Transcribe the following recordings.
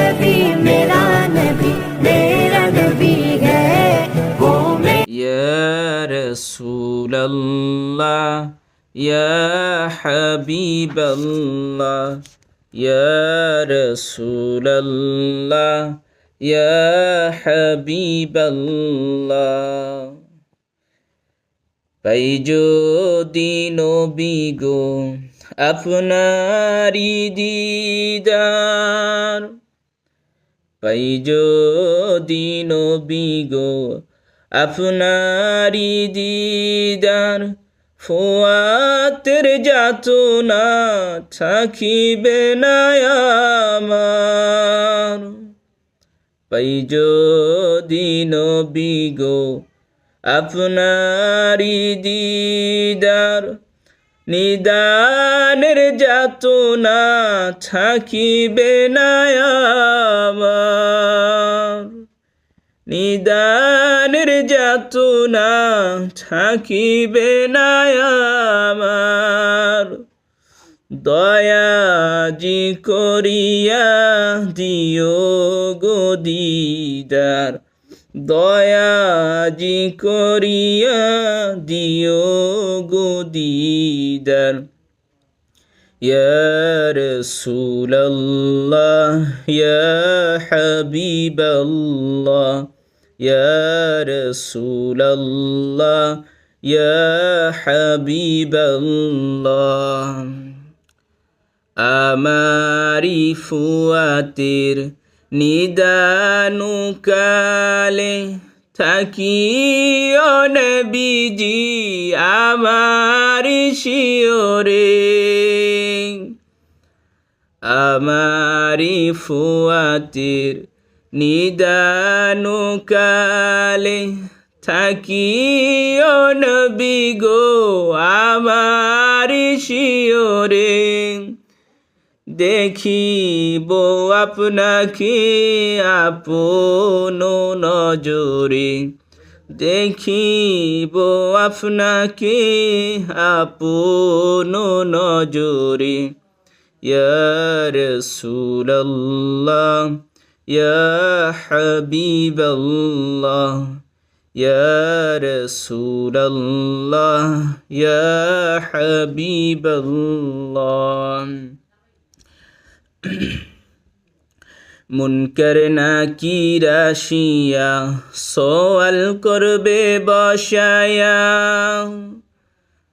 नबी मेरा नबी है वो या रसूलल्लाह या हबीबल्लाह या रसूलल्लाह या हबীবাল্লাহ পাই যদি নবী গো আপনারি দিদার পাই যদি নবী গো আপনারি দিদার ফুয়াতের যাতনা থাকিবে না আমার পাই যদি নবী গো আপনারি দিদার নিদানের যাতনা থাকিবে না আমার নিদানের যাতনা থাকিবে না আমার দয়াজি করিয়া দিও গো দিদার দয়াজি করিয়া দিও গো দিদার ইয়া রাসূলুল্লাহ ইয়া হাবিবাল্লাহ ইয়া রাসূলুল্লাহ ইয়া হাবিবাল্লাহ আমারি ফুয়াতের নিদানুকালে থাকিও নবীজি আমারি শিওরে আমারি ফুয়াতের নিদানুকালে থাকিও নবী গো আমারি শিওরে দেখিব আপনাকে আপন নজরে দেখিব আপনাকে আপন নজরে ইয়া রাসূলুল্লাহ ইয়া হাবিবাল্লাহ ইয়া রাসূলুল্লাহ ইয়া হাবিবাল্লাহ মুনকার নাকির আসিয়া সওয়াল করবে বসায়া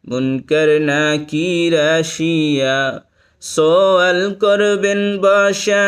মুনকার নাকির আসিয়া সওয়াল করবেন বসায়া